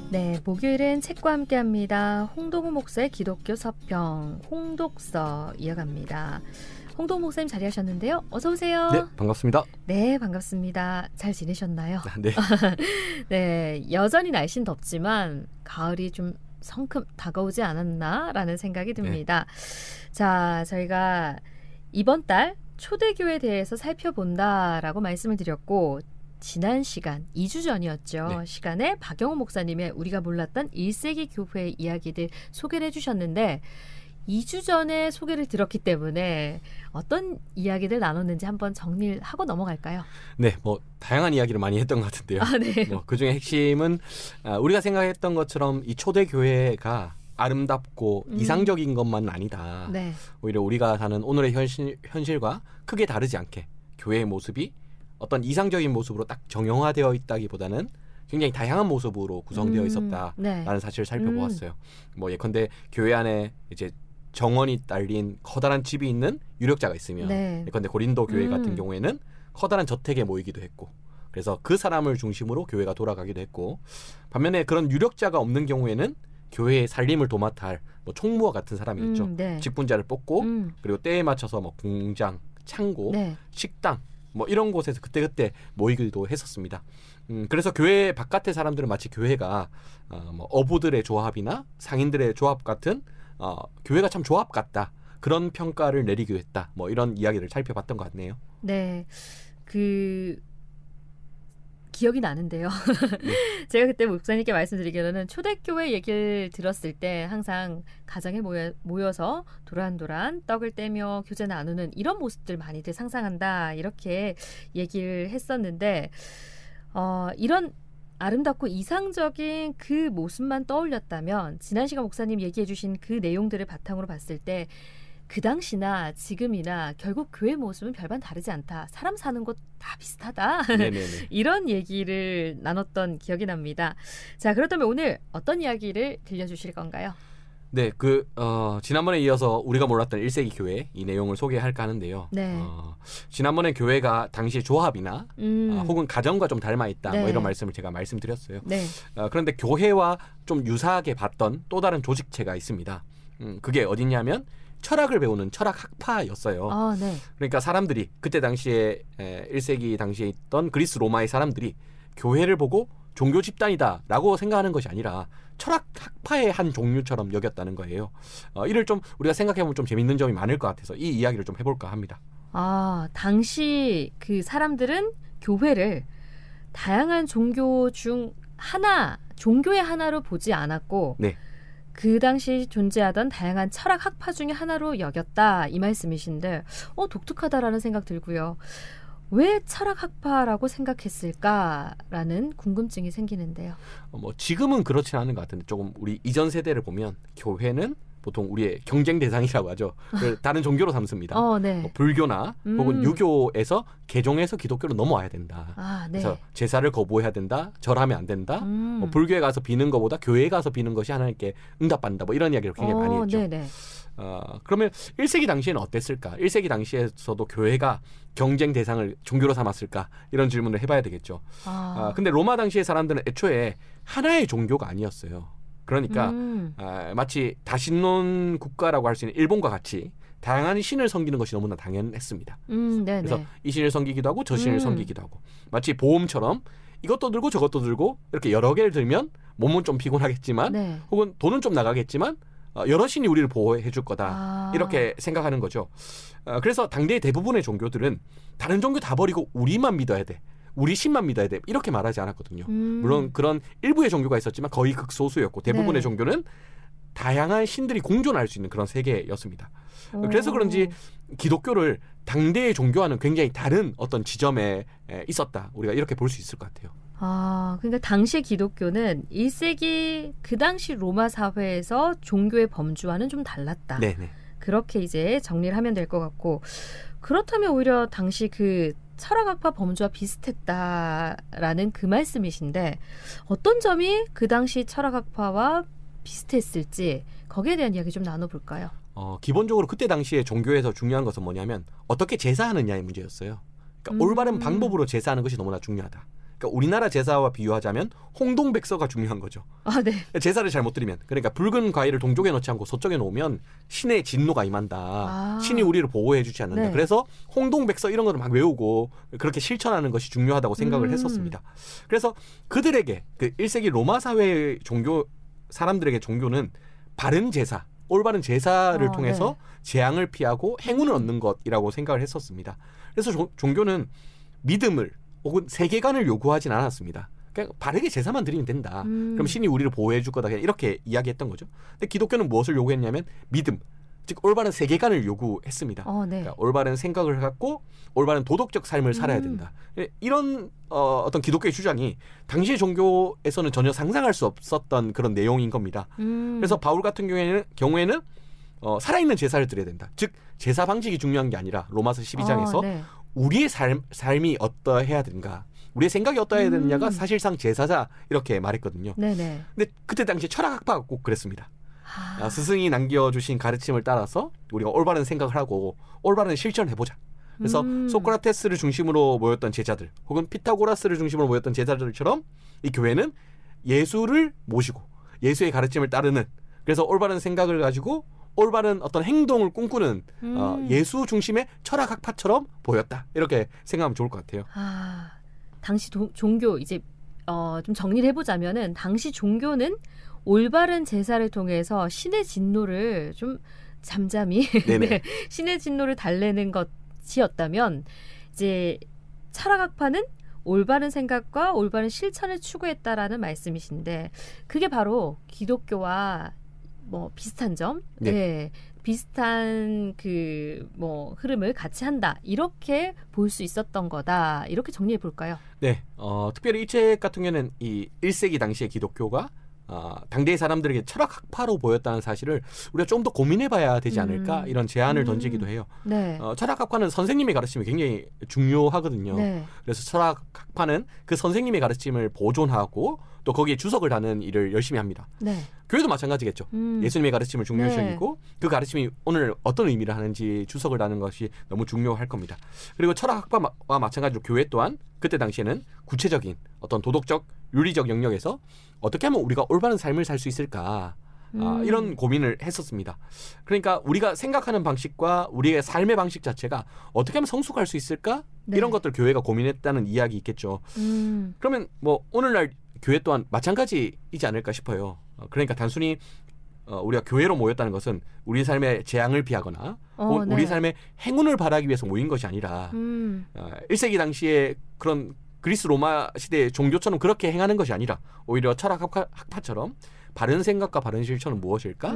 네, 목요일은 책과 함께합니다. 홍동우 목사의 기독교 서평 홍독서 이어갑니다. 홍동우 목사님 자리하셨는데요. 어서 오세요. 네, 반갑습니다. 네, 반갑습니다. 잘 지내셨나요? 네. 네, 여전히 날씨는 덥지만 가을이 좀 성큼 다가오지 않았나라는 생각이 듭니다. 네. 자, 저희가 이번 달 초대교회에 대해서 살펴본다라고 말씀을 드렸고 지난 시간, 2주 전이었죠. 네. 시간에 박영호 목사님의 우리가 몰랐던 1세기 교회 이야기들 소개를 해주셨는데 2주 전에 소개를 들었기 때문에 어떤 이야기들 나눴는지 한번 정리를 하고 넘어갈까요? 네, 다양한 이야기를 많이 했던 것 같은데요. 네. 그중에 핵심은 우리가 생각했던 것처럼 이 초대교회가 아름답고 이상적인 것만은 아니다. 네. 오히려 우리가 사는 오늘의 현실과 크게 다르지 않게 교회의 모습이 어떤 이상적인 모습으로 딱 정형화되어 있다기보다는 굉장히 다양한 모습으로 구성되어 있었다라는 사실을 살펴보았어요. 예컨대 교회 안에 이제 정원이 딸린 커다란 집이 있는 유력자가 있으면 예컨대 고린도 교회 같은 경우에는 커다란 저택에 모이기도 했고 그래서 그 사람을 중심으로 교회가 돌아가기도 했고 반면에 그런 유력자가 없는 경우에는 교회의 살림을 도맡아 할 총무와 같은 사람이 있죠. 직분자를 뽑고 그리고 때에 맞춰서 공장, 창고, 식당 이런 곳에서 그때그때 모이기도 했었습니다. 그래서 교회 바깥의 사람들은 마치 교회가 어부들의 조합이나 상인들의 조합 같은 교회가 참 조합 같다. 그런 평가를 내리기도 했다. 이런 이야기를 살펴봤던 것 같네요. 네. 기억이 나는데요. 제가 그때 목사님께 말씀드리기로는 초대교회 얘기를 들었을 때 항상 가정에 모여서 도란도란 떡을 떼며 교제 나누는 이런 모습들 많이들 상상한다. 이렇게 얘기를 했었는데 이런 아름답고 이상적인 그 모습만 떠올렸다면 지난 시간 목사님 얘기해 주신 그 내용들을 바탕으로 봤을 때 그 당시나 지금이나 결국 교회 모습은 별반 다르지 않다. 사람 사는 곳 다 비슷하다. 이런 얘기를 나눴던 기억이 납니다. 자, 그렇다면 오늘 어떤 이야기를 들려주실 건가요? 네, 지난번에 이어서 우리가 몰랐던 1세기 교회 이 내용을 소개할까 하는데요. 네. 지난번에 교회가 당시 조합이나 혹은 가정과 좀 닮아 있다. 이런 말씀을 제가 말씀드렸어요. 네. 그런데 교회와 좀 유사하게 봤던 또 다른 조직체가 있습니다. 그게 어디냐면 철학을 배우는 철학 학파였어요. 네. 그러니까 사람들이 그때 당시에 1세기 당시에 있던 그리스 로마의 사람들이 교회를 보고 종교 집단이다라고 생각하는 것이 아니라 철학 학파의 한 종류처럼 여겼다는 거예요. 이를 좀 우리가 생각해보면 좀 재밌는 점이 많을 것 같아서 이 이야기를 좀 해볼까 합니다. 당시 그 사람들은 교회를 다양한 종교 중 하나, 종교의 하나로 보지 않았고 네. 그 당시 존재하던 다양한 철학 학파 중에 하나로 여겼다 이 말씀이신데 독특하다라는 생각 들고요. 왜 철학 학파라고 생각했을까라는 궁금증이 생기는데요. 지금은 그렇지는 않은 것 같은데 조금 우리 이전 세대를 보면 교회는 보통 우리의 경쟁 대상이라고 하죠. 다른 종교로 삼습니다. 네. 불교나 혹은 유교에서 개종해서 기독교로 넘어와야 된다. 네. 그래서 제사를 거부해야 된다. 절하면 안 된다. 불교에 가서 비는 것보다 교회에 가서 비는 것이 하나님께 응답받는다. 이런 이야기를 굉장히 많이 했죠. 네네. 그러면 1세기 당시에는 어땠을까? 1세기 당시에서도 교회가 경쟁 대상을 종교로 삼았을까? 이런 질문을 해봐야 되겠죠. 근데 로마 당시의 사람들은 애초에 하나의 종교가 아니었어요. 그러니까 마치 다신론 국가라고 할 수 있는 일본과 같이 다양한 신을 섬기는 것이 너무나 당연했습니다. 그래서 이 신을 섬기기도 하고 저 신을 섬기기도 하고 마치 보험처럼 이것도 들고 저것도 들고 이렇게 여러 개를 들면 몸은 좀 피곤하겠지만 혹은 돈은 좀 나가겠지만 여러 신이 우리를 보호해 줄 거다. 이렇게 생각하는 거죠. 그래서 당대의 대부분의 종교들은 다른 종교 다 버리고 우리만 믿어야 돼. 우리 신만 믿어야 돼. 이렇게 말하지 않았거든요. 물론 그런 일부의 종교가 있었지만 거의 극소수였고 대부분의 종교는 다양한 신들이 공존할 수 있는 그런 세계였습니다. 그래서 그런지 기독교를 당대의 종교와는 굉장히 다른 어떤 지점에 있었다. 우리가 이렇게 볼 수 있을 것 같아요. 그러니까 당시 기독교는 1세기 그 당시 로마 사회에서 종교의 범주와는 좀 달랐다. 네네. 그렇게 이제 정리를 하면 될 것 같고 그렇다면 오히려 당시 그 철학학파 범주와 비슷했다라는 그 말씀이신데 어떤 점이 그 당시 철학학파와 비슷했을지 거기에 대한 이야기 좀 나눠볼까요? 기본적으로 그때 당시에 종교에서 중요한 것은 뭐냐면 어떻게 제사하느냐의 문제였어요. 그러니까 올바른 방법으로 제사하는 것이 너무나 중요하다. 그러니까 우리나라 제사와 비유하자면 홍동백서가 중요한 거죠. 아, 네. 제사를 잘못 드리면, 그러니까 붉은 과일을 동쪽에 놓지 않고 서쪽에 놓으면 신의 진노가 임한다. 신이 우리를 보호해주지 않는다. 네. 그래서 홍동백서 이런 거를 막 외우고 그렇게 실천하는 것이 중요하다고 생각을 했었습니다. 그래서 그들에게 그 1세기 로마 사회의 사람들에게 종교는 바른 제사, 올바른 제사를 통해서 네. 재앙을 피하고 행운을 얻는 것이라고 생각을 했었습니다. 그래서 종교는 믿음을 혹은 세계관을 요구하진 않았습니다. 그냥 바르게 제사만 드리면 된다. 그럼 신이 우리를 보호해 줄 거다. 그냥 이렇게 이야기했던 거죠. 근데 기독교는 무엇을 요구했냐면 믿음, 즉 올바른 세계관을 요구했습니다. 네. 그러니까 올바른 생각을 갖고 올바른 도덕적 삶을 살아야 된다. 이런 어떤 기독교의 주장이 당시의 종교에서는 전혀 상상할 수 없었던 그런 내용인 겁니다. 그래서 바울 같은 경우에는 살아있는 제사를 드려야 된다. 즉 제사 방식이 중요한 게 아니라 로마서 12장에서 네. 우리의 삶이 어떠해야 되는가, 우리의 생각이 어떠해야 되느냐가 사실상 제사자 이렇게 말했거든요. 네네. 근데 그때 당시 철학학파가 꼭 그랬습니다. 스승이 남겨주신 가르침을 따라서 우리가 올바른 생각을 하고 올바른 실천을 해보자. 그래서 소크라테스를 중심으로 모였던 제자들 혹은 피타고라스를 중심으로 모였던 제자들처럼 이 교회는 예수를 모시고 예수의 가르침을 따르는, 그래서 올바른 생각을 가지고 올바른 어떤 행동을 꿈꾸는 예수 중심의 철학학파처럼 보였다. 이렇게 생각하면 좋을 것 같아요. 당시 종교 이제 좀 정리를 해보자면은 당시 종교는 올바른 제사를 통해서 신의 진노를 좀 잠잠히 네, 신의 진노를 달래는 것이었다면 이제 철학학파는 올바른 생각과 올바른 실천을 추구했다라는 말씀이신데 그게 바로 기독교와 뭐 비슷한 점, 네, 비슷한 그 뭐 흐름을 같이 한다 이렇게 볼 수 있었던 거다 이렇게 정리해 볼까요? 네, 특별히 이 책 같은 경우는 이 1세기 당시의 기독교가 당대의 사람들에게 철학학파로 보였다는 사실을 우리가 좀 더 고민해봐야 되지 않을까 이런 제안을 던지기도 해요. 네. 철학학파는 선생님의 가르침이 굉장히 중요하거든요. 네. 그래서 철학학파는 그 선생님의 가르침을 보존하고 또 거기에 주석을 다는 일을 열심히 합니다. 네. 교회도 마찬가지겠죠. 예수님의 가르침을 중요시 여기고 그 가르침이 오늘 어떤 의미를 하는지 주석을 다는 것이 너무 중요할 겁니다. 그리고 철학학파와 마찬가지로 교회 또한 그때 당시에는 구체적인 어떤 도덕적, 윤리적 영역에서 어떻게 하면 우리가 올바른 삶을 살 수 있을까 이런 고민을 했었습니다. 그러니까 우리가 생각하는 방식과 우리의 삶의 방식 자체가 어떻게 하면 성숙할 수 있을까? 네. 이런 것들 교회가 고민했다는 이야기 있겠죠. 그러면 뭐 오늘날 교회 또한 마찬가지이지 않을까 싶어요. 그러니까 단순히 우리가 교회로 모였다는 것은 우리 삶의 재앙을 피하거나 네. 우리 삶의 행운을 바라기 위해서 모인 것이 아니라 1세기 당시에 그런 그리스 로마 시대의 종교처럼 그렇게 행하는 것이 아니라 오히려 철학학파처럼 바른 생각과 바른 실천은 무엇일까?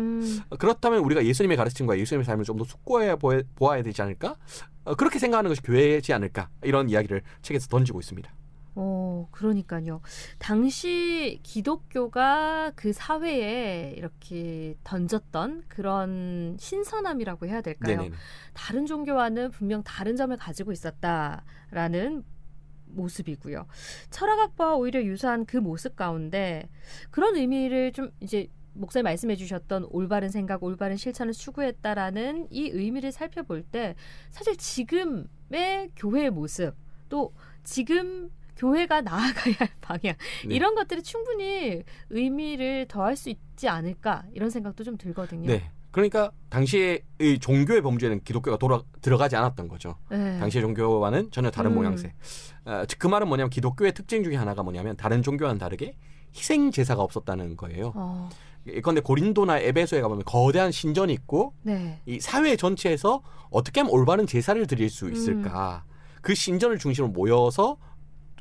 그렇다면 우리가 예수님의 가르침과 예수님의 삶을 좀 더 숙고해 보아야 되지 않을까? 그렇게 생각하는 것이 교회지 않을까? 이런 이야기를 책에서 던지고 있습니다. 그러니까요. 당시 기독교가 그 사회에 이렇게 던졌던 그런 신선함이라고 해야 될까요? 네네네. 다른 종교와는 분명 다른 점을 가지고 있었다라는 모습이고요. 철학학파와 오히려 유사한 그 모습 가운데 그런 의미를 좀 이제 목사님 말씀해 주셨던 올바른 생각, 올바른 실천을 추구했다라는 이 의미를 살펴볼 때 사실 지금의 교회의 모습 또 지금 교회가 나아가야 할 방향 이런 것들이 충분히 의미를 더할 수 있지 않을까 이런 생각도 좀 들거든요. 네. 그러니까 당시의 이 종교의 범주에는 기독교가 들어가지 않았던 거죠. 네. 당시의 종교와는 전혀 다른 모양새. 즉 그 말은 뭐냐면 기독교의 특징 중에 하나가 뭐냐면 다른 종교와는 다르게 희생 제사가 없었다는 거예요. 그런데 고린도나 에베소에 가보면 거대한 신전이 있고 이 사회 전체에서 어떻게 하면 올바른 제사를 드릴 수 있을까. 그 신전을 중심으로 모여서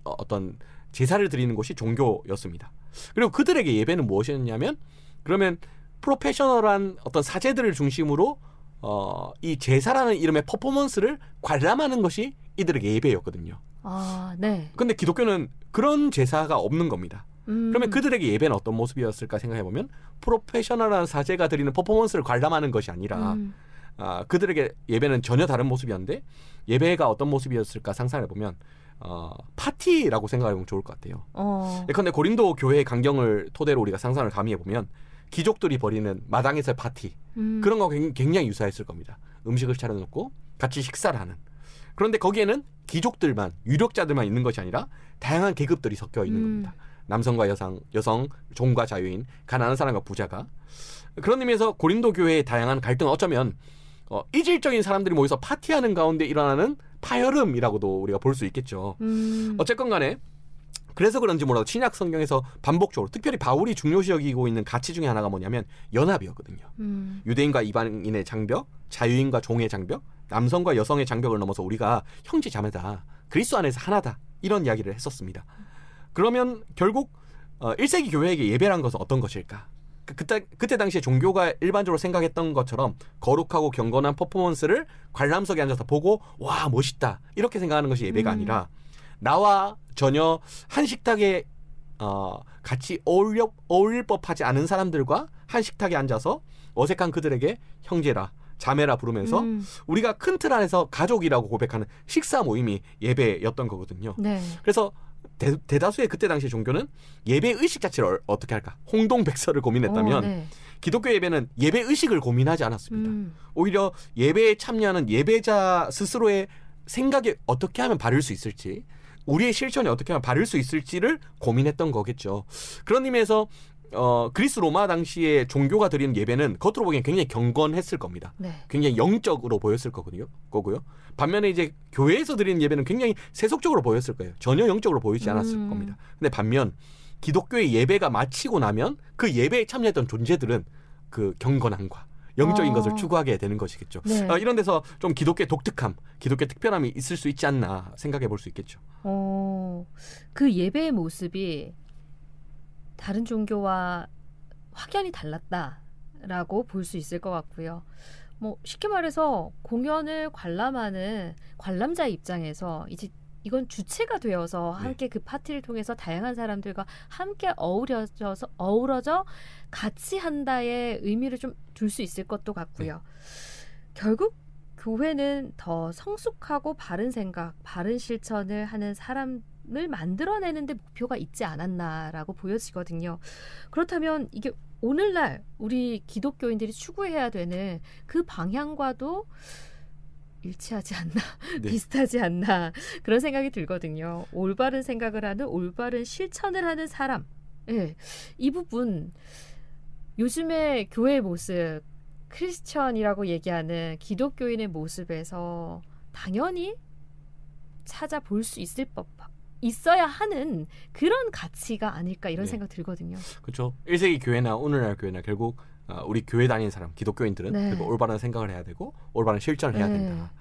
어떤 제사를 드리는 곳이 종교였습니다. 그리고 그들에게 예배는 무엇이었냐면 그러면 프로페셔널한 어떤 사제들을 중심으로 이 제사라는 이름의 퍼포먼스를 관람하는 것이 이들에게 예배였거든요. 네. 근데 기독교는 그런 제사가 없는 겁니다. 그러면 그들에게 예배는 어떤 모습이었을까 생각해보면 프로페셔널한 사제가 드리는 퍼포먼스를 관람하는 것이 아니라 그들에게 예배는 전혀 다른 모습이었는데 예배가 어떤 모습이었을까 상상해보면 파티라고 생각해보면 좋을 것 같아요. 예컨대 고린도 교회의 강경을 토대로 우리가 상상을 가미해보면 귀족들이 벌이는 마당에서의 파티 그런 거 굉장히 유사했을 겁니다. 음식을 차려놓고 같이 식사를 하는. 그런데 거기에는 귀족들만 유력자들만 있는 것이 아니라 다양한 계급들이 섞여 있는 겁니다. 남성과 여성, 종과 자유인, 가난한 사람과 부자가. 그런 의미에서 고린도 교회의 다양한 갈등은 어쩌면 이질적인 사람들이 모여서 파티하는 가운데 일어나는 파열음이라고도 우리가 볼 수 있겠죠. 어쨌건 간에 그래서 그런지 몰라도 신약 성경에서 반복적으로 특별히 바울이 중요시 여기고 있는 가치 중에 하나가 뭐냐면 연합이었거든요. 유대인과 이방인의 장벽, 자유인과 종의 장벽, 남성과 여성의 장벽을 넘어서 우리가 형제 자매다. 그리스도 안에서 하나다. 이런 이야기를 했었습니다. 그러면 결국 1세기 교회에게 예배란 것은 어떤 것일까? 그때 당시에 종교가 일반적으로 생각했던 것처럼 거룩하고 경건한 퍼포먼스를 관람석에 앉아서 보고 와 멋있다 이렇게 생각하는 것이 예배가 아니라 나와 전혀 한 식탁에 같이 어울릴 법하지 않은 사람들과 한 식탁에 앉아서 어색한 그들에게 형제라 자매라 부르면서 우리가 큰 틀 안에서 가족이라고 고백하는 식사 모임이 예배였던 거거든요. 네. 그래서 대다수의 그때 당시 종교는 예배 의식 자체를 어떻게 할까? 홍동백서를 고민했다면 네. 기독교 예배는 예배 의식을 고민하지 않았습니다. 오히려 예배에 참여하는 예배자 스스로의 생각에 어떻게 하면 바를 수 있을지, 우리의 실천에 어떻게 하면 바를 수 있을지를 고민했던 거겠죠. 그런 의미에서 그리스 로마 당시에 종교가 드리는 예배는 겉으로 보기엔 굉장히 경건했을 겁니다. 네. 굉장히 영적으로 보였을 거고요. 반면에 이제 교회에서 드리는 예배는 굉장히 세속적으로 보였을 거예요. 전혀 영적으로 보이지 않았을 겁니다. 근데 반면 기독교의 예배가 마치고 나면 그 예배에 참여했던 존재들은 그 경건함과 영적인 것을 추구하게 되는 것이겠죠. 네. 이런 데서 좀 기독교의 독특함, 기독교의 특별함이 있을 수 있지 않나 생각해 볼 수 있겠죠. 그 예배의 모습이 다른 종교와 확연히 달랐다라고 볼 수 있을 것 같고요. 뭐 쉽게 말해서 공연을 관람하는 관람자 입장에서 이제 이건 주체가 되어서 함께 그 파티를 통해서 다양한 사람들과 함께 어우러져 같이 한다의 의미를 좀 둘 수 있을 것도 같고요. 결국 교회는 더 성숙하고 바른 생각, 바른 실천을 하는 사람을 만들어내는 데 목표가 있지 않았나라고 보여지거든요. 그렇다면 이게 오늘날 우리 기독교인들이 추구해야 되는 그 방향과도 일치하지 않나, 비슷하지 않나 그런 생각이 들거든요. 올바른 생각을 하는, 올바른 실천을 하는 사람. 네, 이 부분 요즘의 교회의 모습, 크리스천이라고 얘기하는 기독교인의 모습에서 당연히 찾아볼 수 있어야 하는 그런 가치가 아닐까 이런 생각 들거든요. 그렇죠. 1세기 교회나 오늘날 교회나 결국 우리 교회 다니는 사람, 기독교인들은 결국 올바른 생각을 해야 되고 올바른 실천을 해야 된다.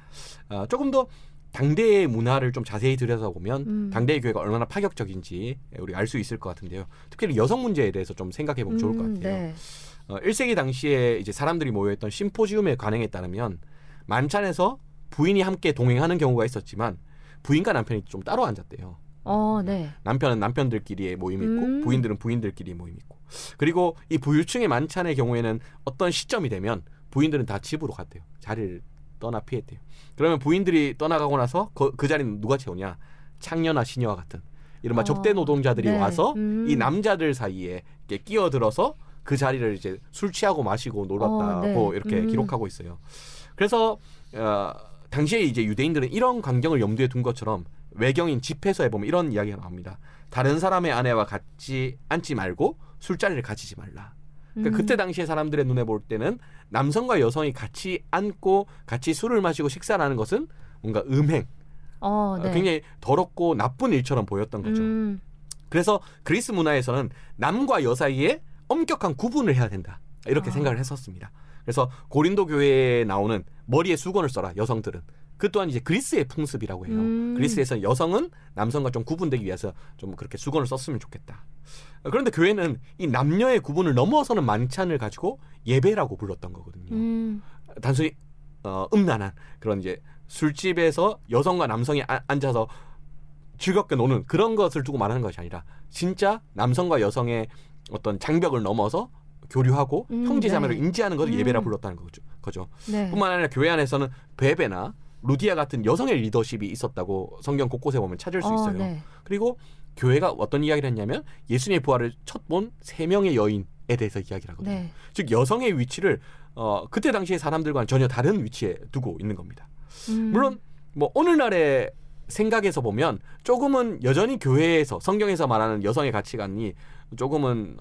조금 더 당대의 문화를 좀 자세히 들여다보면 당대의 교회가 얼마나 파격적인지 우리가 알 수 있을 것 같은데요. 특히 여성 문제에 대해서 좀 생각해 보면 좋을 것 같아요. 네. 1세기 당시에 이제 사람들이 모여있던 심포지움의 관행에 따르면 만찬에서 부인이 함께 동행하는 경우가 있었지만 부인과 남편이 좀 따로 앉았대요. 네. 남편은 남편들끼리의 모임이 있고 부인들은 부인들끼리의 모임이 있고, 그리고 이 부유층의 만찬의 경우에는 어떤 시점이 되면 부인들은 다 집으로 갔대요. 자리를 떠나 피했대요. 그러면 부인들이 떠나가고 나서 그 자리는 누가 채우냐? 창녀나 시녀와 같은 이른바 접대 노동자들이 와서 이 남자들 사이에 이렇게 끼어들어서 그 자리를 이제 술 취하고 마시고 놀았다고 이렇게 기록하고 있어요. 그래서 당시에 이제 유대인들은 이런 광경을 염두에 둔 것처럼 외경인 집회서에 보면 이런 이야기가 나옵니다. 다른 사람의 아내와 같이 앉지 말고 술자리를 가지지 말라. 그러니까 그때 당시에 사람들의 눈에 볼 때는 남성과 여성이 같이 앉고 같이 술을 마시고 식사를 하는 것은 뭔가 음행, 굉장히 더럽고 나쁜 일처럼 보였던 거죠. 그래서 그리스 문화에서는 남과 여 사이에 엄격한 구분을 해야 된다. 이렇게 생각을 했었습니다. 그래서 고린도 교회에 나오는 머리에 수건을 써라 여성들은 그 또한 이제 그리스의 풍습이라고 해요. 그리스에서는 여성은 남성과 좀 구분되기 위해서 좀 그렇게 수건을 썼으면 좋겠다. 그런데 교회는 이 남녀의 구분을 넘어서는 만찬을 가지고 예배라고 불렀던 거거든요. 단순히 음란한 그런 이제 술집에서 여성과 남성이 앉아서 즐겁게 노는 그런 것을 두고 말하는 것이 아니라 진짜 남성과 여성의 어떤 장벽을 넘어서 교류하고 형제자매를 인지하는 것을 예배라 불렀다는 거죠. 뿐만 아니라 교회 안에서는 베베나 루디아 같은 여성의 리더십이 있었다고 성경 곳곳에 보면 찾을 수 있어요. 그리고 교회가 어떤 이야기를 했냐면 예수님의 부활을 첫 본 3명의 여인에 대해서 이야기를 하거든요. 즉 여성의 위치를 그때 당시의 사람들과는 전혀 다른 위치에 두고 있는 겁니다. 물론 뭐 오늘날의 생각에서 보면 조금은 여전히 교회에서 성경에서 말하는 여성의 가치관이 조금은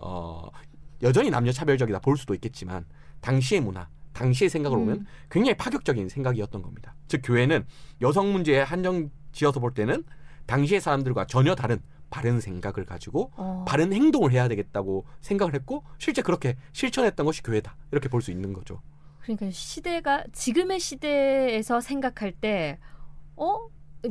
여전히 남녀 차별적이다 볼 수도 있겠지만 당시의 문화, 당시의 생각을 보면 굉장히 파격적인 생각이었던 겁니다. 즉 교회는 여성 문제에 한정 지어서 볼 때는 당시의 사람들과 전혀 다른 바른 생각을 가지고 바른 행동을 해야 되겠다고 생각을 했고 실제 그렇게 실천했던 것이 교회다. 이렇게 볼 수 있는 거죠. 그러니까 시대가 지금의 시대에서 생각할 때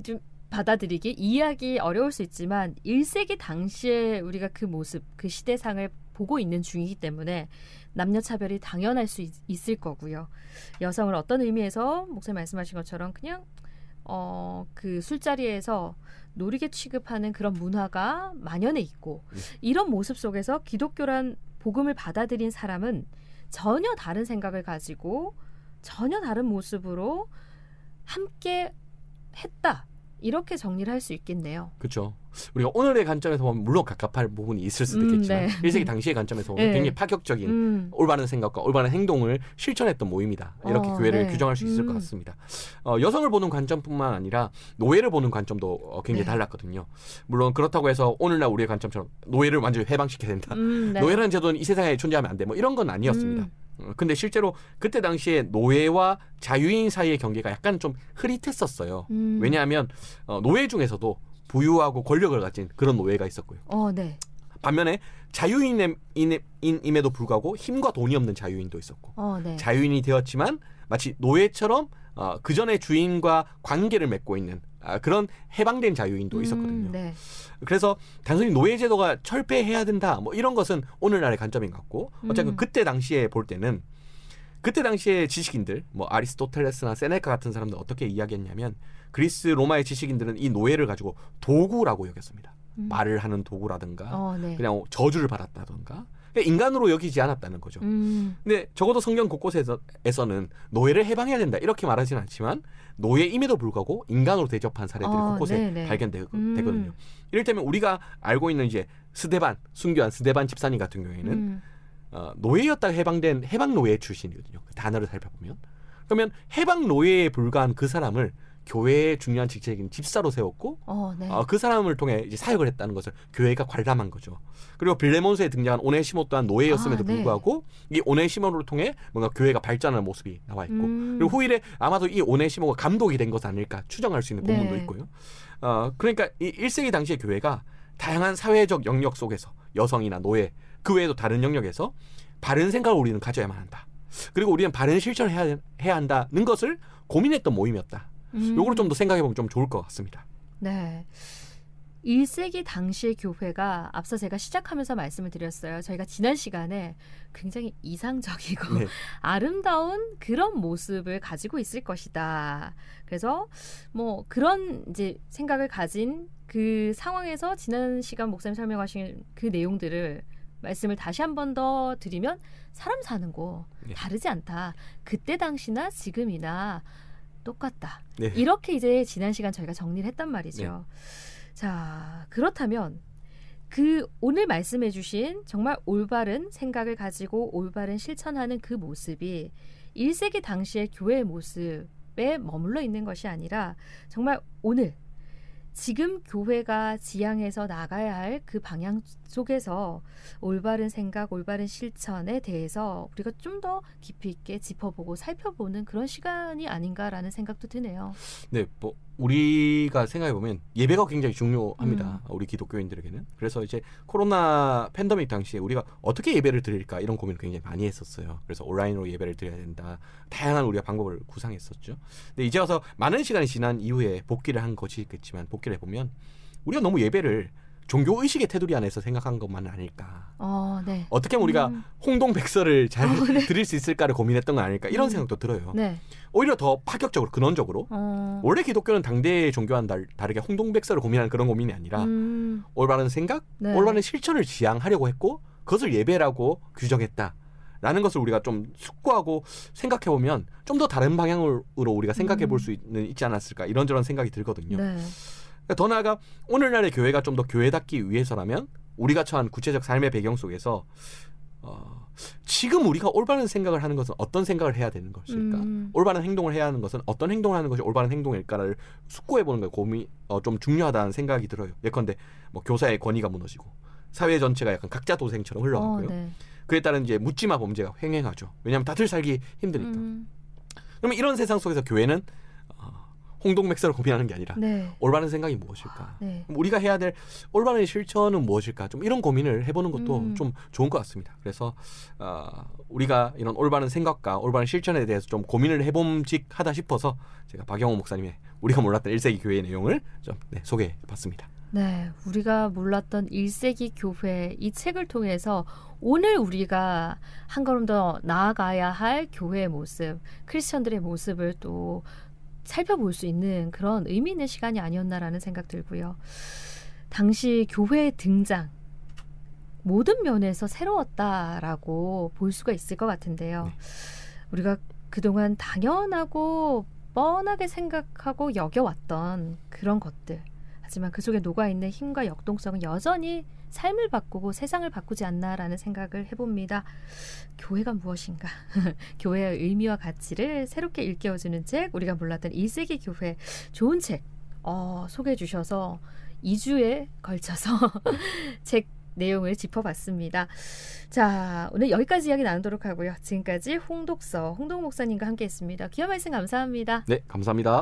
좀 받아들이기, 이해하기 어려울 수 있지만 1세기 당시에 우리가 그 모습, 그 시대상을 보고 있는 중이기 때문에 남녀 차별이 당연할 수 있을 거고요. 여성을 어떤 의미에서 목사님 말씀하신 것처럼 그냥 그 술자리에서 노리개 취급하는 그런 문화가 만연해 있고 이런 모습 속에서 기독교란 복음을 받아들인 사람은 전혀 다른 생각을 가지고 전혀 다른 모습으로 함께 했다. 이렇게 정리를 할 수 있겠네요. 그렇죠. 우리가 오늘의 관점에서 보면 물론 갑갑할 부분이 있을 수도 있겠지만 네. 1세기 당시의 관점에서 보면 굉장히 파격적인 올바른 생각과 올바른 행동을 실천했던 모임이다. 이렇게 교회를 네. 규정할 수 있을 것 같습니다. 여성을 보는 관점뿐만 아니라 노예를 보는 관점도 굉장히 달랐거든요. 물론 그렇다고 해서 오늘날 우리의 관점처럼 노예를 완전히 해방시켜야 된다. 네. 노예라는 제도는 이 세상에 존재하면 안 돼. 뭐 이런 건 아니었습니다. 근데 실제로 그때 당시에 노예와 자유인 사이의 경계가 약간 좀 흐릿했었어요. 왜냐하면 노예 중에서도 부유하고 권력을 가진 그런 노예가 있었고요. 네. 반면에 자유인임에도 불구하고 힘과 돈이 없는 자유인도 있었고 네. 자유인이 되었지만 마치 노예처럼 그 전에 주인과 관계를 맺고 있는 그런 해방된 자유인도 있었거든요. 네. 그래서 단순히 노예 제도가 철폐해야 된다 뭐 이런 것은 오늘날의 관점인 것 같고 어쨌든 그때 당시에 볼 때는 그때 당시에 지식인들 뭐 아리스토텔레스나 세네카 같은 사람들 어떻게 이야기했냐면 그리스 로마의 지식인들은 이 노예를 가지고 도구라고 여겼습니다. 말을 하는 도구라든가 네. 그냥 저주를 받았다든가 그러니까 인간으로 여기지 않았다는 거죠. 근데 적어도 성경 곳곳에서는 노예를 해방해야 된다 이렇게 말하지는 않지만 노예임에도 불구하고 인간으로 대접한 사례들이 곳곳에 발견되거든요. 이를테면 우리가 알고 있는 이제 순교한 스데반 집사님 같은 경우에는 노예였다가 해방된 해방 노예 출신이거든요. 그 단어를 살펴보면 그러면 해방 노예에 불과한 그 사람을 교회의 중요한 직책인 집사로 세웠고 네. 그 사람을 통해 이제 사역을 했다는 것을 교회가 관람한 거죠. 그리고 빌레몬서에 등장한 오네시모 또한 노예였음에도 불구하고 이 오네시모를 통해 뭔가 교회가 발전하는 모습이 나와 있고 그리고 후일에 아마도 이 오네시모가 감독이 된 것 아닐까 추정할 수 있는 부분도 있고요. 그러니까 이 1세기 당시의 교회가 다양한 사회적 영역 속에서 여성이나 노예 그 외에도 다른 영역에서 바른 생각을 우리는 가져야만 한다. 그리고 우리는 바른 실천을 해야 한다는 것을 고민했던 모임이었다. 요거를 좀 더 생각해보면 좀 좋을 것 같습니다. 네. 1세기 당시의 교회가 앞서 제가 시작하면서 말씀을 드렸어요. 저희가 지난 시간에 굉장히 이상적이고 아름다운 그런 모습을 가지고 있을 것이다. 그래서 뭐 그런 이제 생각을 가진 그 상황에서 지난 시간 목사님 설명하신 그 내용들을 말씀을 다시 한 번 더 드리면 사람 사는 거 다르지 않다. 그때 당시나 지금이나 똑같다. 이렇게 이제 지난 시간 저희가 정리를 했단 말이죠. 자, 그렇다면 그 오늘 말씀해 주신 정말 올바른 생각을 가지고 올바른 실천하는 그 모습이 1세기 당시의 교회의 모습에 머물러 있는 것이 아니라 정말 오늘 지금 교회가 지향해서 나가야 할 그 방향 속에서 올바른 생각, 올바른 실천에 대해서 우리가 좀 더 깊이 있게 짚어보고 살펴보는 그런 시간이 아닌가라는 생각도 드네요. 네, 뭐 우리가 생각해보면 예배가 굉장히 중요합니다. 우리 기독교인들에게는. 그래서 이제 코로나 팬데믹 당시에 우리가 어떻게 예배를 드릴까 이런 고민을 굉장히 많이 했었어요. 그래서 온라인으로 예배를 드려야 된다. 다양한 우리가 방법을 구상했었죠. 근데 이제 와서 많은 시간이 지난 이후에 복귀를 한 것이 있겠지만 복귀를 해보면 우리가 너무 예배를 종교의식의 테두리 안에서 생각한 것만은 아닐까. 네. 어떻게 하면 우리가 홍동백서를 잘 드릴 수 있을까를 고민했던 건 아닐까 이런 생각도 들어요. 네. 오히려 더 파격적으로 근원적으로 원래 기독교는 당대의 종교와는 다르게 홍동백서를 고민하는 그런 고민이 아니라 올바른 생각, 올바른 실천을 지향하려고 했고 그것을 예배라고 규정했다라는 것을 우리가 좀 숙고하고 생각해보면 좀 더 다른 방향으로 우리가 생각해볼 수 있지 않았을까 이런저런 생각이 들거든요. 네. 더 나아가 오늘날의 교회가 좀 더 교회답기 위해서라면 우리가 처한 구체적 삶의 배경 속에서 지금 우리가 올바른 생각을 하는 것은 어떤 생각을 해야 되는 것일까? 올바른 행동을 해야 하는 것은 어떤 행동을 하는 것이 올바른 행동일까를 숙고해보는 게 좀 중요하다는 생각이 들어요. 예컨대 뭐 교사의 권위가 무너지고 사회 전체가 약간 각자 도생처럼 흘러가고요. 네. 그에 따른 이제 묻지마 범죄가 횡행하죠. 왜냐하면 다들 살기 힘드니까. 그러면 이런 세상 속에서 교회는 홍동맥사를 고민하는 게 아니라 네. 올바른 생각이 무엇일까? 네. 우리가 해야 될 올바른 실천은 무엇일까? 좀 이런 고민을 해보는 것도 좀 좋은 것 같습니다. 그래서 우리가 이런 올바른 생각과 올바른 실천에 대해서 좀 고민을 해봄직하다 싶어서 제가 박영호 목사님의 우리가 몰랐던 1세기 교회의 내용을 좀 소개해봤습니다. 네, 우리가 몰랐던 1세기 교회 이 책을 통해서 오늘 우리가 한 걸음 더 나아가야 할 교회의 모습, 크리스천들의 모습을 또 살펴볼 수 있는 그런 의미 있는 시간이 아니었나라는 생각 들고요. 당시 교회의 등장 모든 면에서 새로웠다라고 볼 수가 있을 것 같은데요. 네. 우리가 그동안 당연하고 뻔하게 생각하고 여겨왔던 그런 것들, 하지만 그 속에 녹아있는 힘과 역동성은 여전히 삶을 바꾸고 세상을 바꾸지 않나라는 생각을 해봅니다. 교회가 무엇인가? 교회의 의미와 가치를 새롭게 일깨워주는 책, 우리가 몰랐던 1세기 교회, 좋은 책 소개해 주셔서 2주에 걸쳐서 책 내용을 짚어봤습니다. 자, 오늘 여기까지 이야기 나누도록 하고요. 지금까지 홍독 목사님과 함께했습니다. 귀한 말씀 감사합니다. 네, 감사합니다.